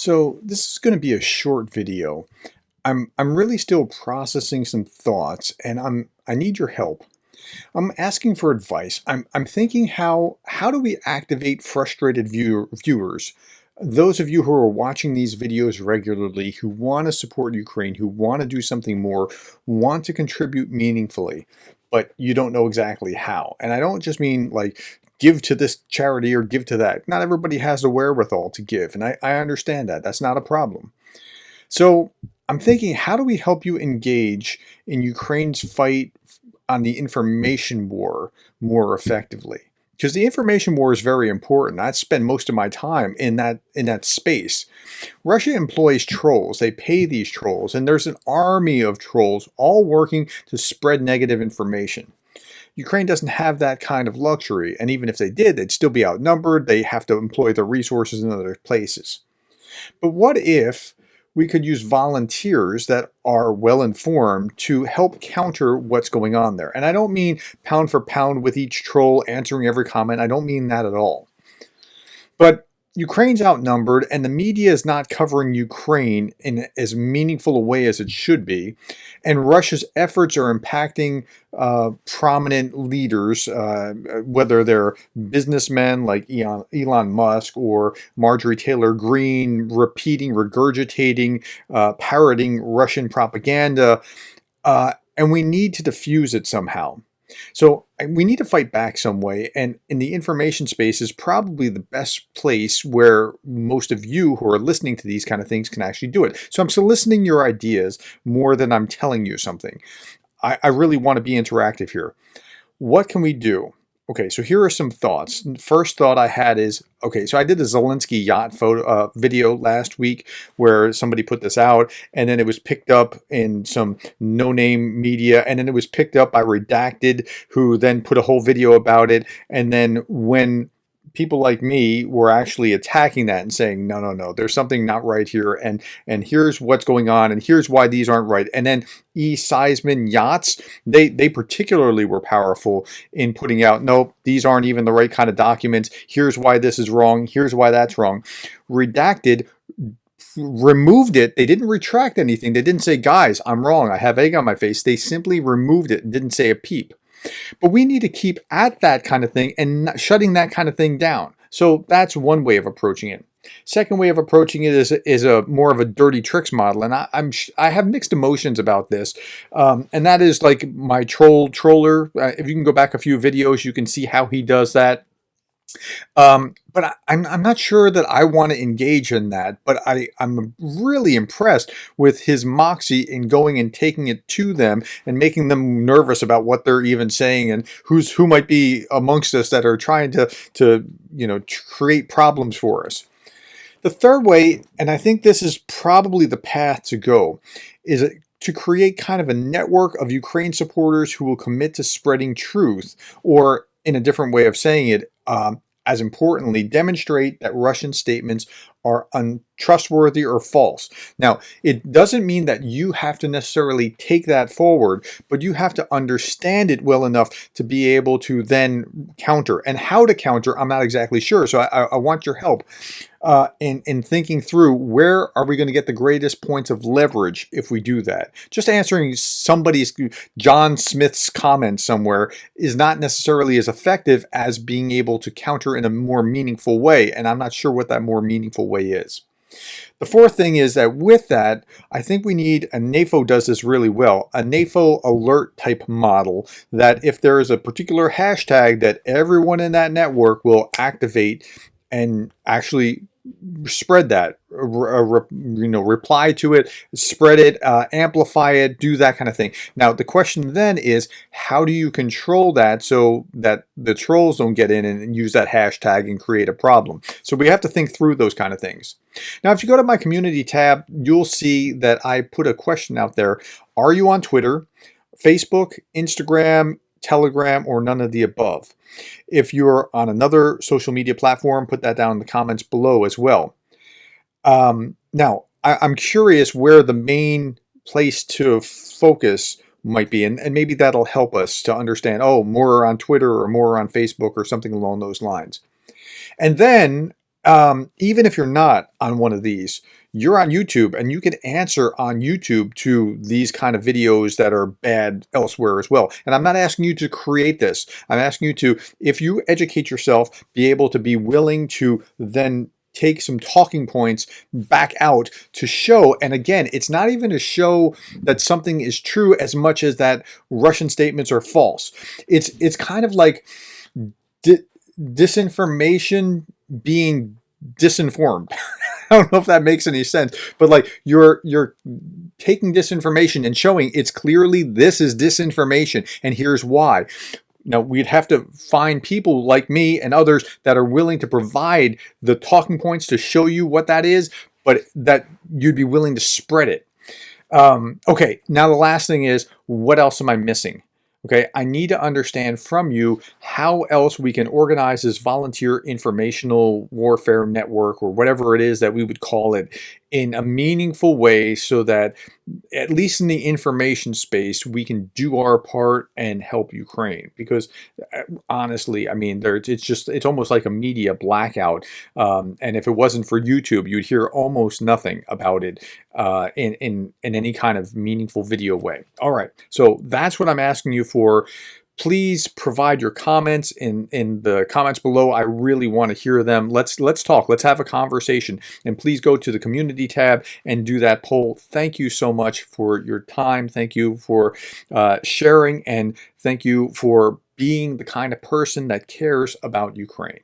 So this is going to be a short video. I'm really still processing some thoughts and I need your help. I'm asking for advice. I'm thinking how do we activate frustrated viewers? Those of you who are watching these videos regularly, who want to support Ukraine, who want to do something more, want to contribute meaningfully, but you don't know exactly how. And I don't just mean like give to this charity or give to that. Not everybody has the wherewithal to give, and I understand that. That's not a problem. So I'm thinking, how do we help you engage in Ukraine's fight on the information war more effectively? Because the information war is very important. I spend most of my time in that space. Russia employs trolls. They pay these trolls, and there's an army of trolls all working to spread negative information. Ukraine doesn't have that kind of luxury, and even if they did, they'd still be outnumbered. They have to employ their resources in other places. But what if we could use volunteers that are well informed to help counter what's going on there? And I don't mean pound for pound with each troll answering every comment. I don't mean that at all. But Ukraine's outnumbered, and the media is not covering Ukraine in as meaningful a way as it should be. And Russia's efforts are impacting prominent leaders, whether they're businessmen like Elon Musk or Marjorie Taylor Greene, regurgitating, parroting Russian propaganda. And we need to diffuse it somehow. So we need to fight back some way, and in the information space is probably the best place where most of you who are listening to these kind of things can actually do it. So I'm soliciting your ideas more than I'm telling you something. I really want to be interactive here. What can we do? Okay, so here are some thoughts. First thought I had is, okay, so I did a Zelensky yacht photo video last week where somebody put this out, and then it was picked up in some no-name media, and then it was picked up by Redacted, who then put a whole video about it, and then when people like me were actually attacking that and saying, no, no, no, there's something not right here, and here's what's going on, and here's why these aren't right. And then Seisman Yachts, they particularly were powerful in putting out, nope, these aren't even the right kind of documents. Here's why this is wrong. Here's why that's wrong. Redacted removed it. They didn't retract anything. They didn't say, guys, I'm wrong. I have egg on my face. They simply removed it and didn't say a peep. But we need to keep at that kind of thing and not shutting that kind of thing down. So that's one way of approaching it. Second way of approaching it is a more of a dirty tricks model, and I have mixed emotions about this, and that is like my troller. If you can go back a few videos, you can see how he does that. But I'm not sure that I want to engage in that, but I'm really impressed with his moxie in going and taking it to them and making them nervous about what they're even saying and who might be amongst us that are trying to create problems for us. The third way, and I think this is probably the path to go, is to create kind of a network of Ukraine supporters who will commit to spreading truth, or in a different way of saying it, as importantly, demonstrate that Russian statements are untrustworthy or false. Now, it doesn't mean that you have to necessarily take that forward, but you have to understand it well enough to be able to then counter. And how to counter, I'm not exactly sure. So I want your help in thinking through, where are we going to get the greatest points of leverage if we do that? Just answering John Smith's comment somewhere is not necessarily as effective as being able to counter in a more meaningful way, and I'm not sure what that more meaningful way is. The fourth thing is that with that, I think we need, and NAFO does this really well, a NAFO alert type model, that if there is a particular hashtag, that everyone in that network will activate and actually spread that, reply to it, spread it, amplify it, do that kind of thing. Now, the question then is, how do you control that so that the trolls don't get in and use that hashtag and create a problem? So we have to think through those kind of things. Now, if you go to my community tab, you'll see that I put a question out there. Are you on Twitter, Facebook, Instagram, Telegram, or none of the above? If you're on another social media platform, put that down in the comments below as well. Now, I'm curious where the main place to focus might be, and maybe that'll help us to understand, oh, more on Twitter or more on Facebook or something along those lines. And then Even if you're not on one of these, you're on YouTube and you can answer on YouTube to these kind of videos that are bad elsewhere as well. And I'm not asking you to create this. I'm asking you to, if you educate yourself, be able to be willing to then take some talking points back out to show. And again, it's not even to show that something is true as much as that Russian statements are false. It's kind of like di disinformation being disinformed. I don't know if that makes any sense, but like you're taking disinformation and showing it's clearly this is disinformation and here's why. Now, we'd have to find people like me and others that are willing to provide the talking points to show you what that is, but that you'd be willing to spread it. Okay, now the last thing is, what else am I missing? Okay, I need to understand from you how else we can organize this volunteer informational warfare network, or whatever it is that we would call it, in a meaningful way so that, at least in the information space, we can do our part and help Ukraine. Because honestly, I mean, it's almost like a media blackout. And if it wasn't for YouTube, you'd hear almost nothing about it in any kind of meaningful video way. All right, so that's what I'm asking you for. Please provide your comments in the comments below. I really want to hear them. Let's talk. Let's have a conversation. And please go to the community tab and do that poll. Thank you so much for your time. Thank you for sharing, and thank you for being the kind of person that cares about Ukraine.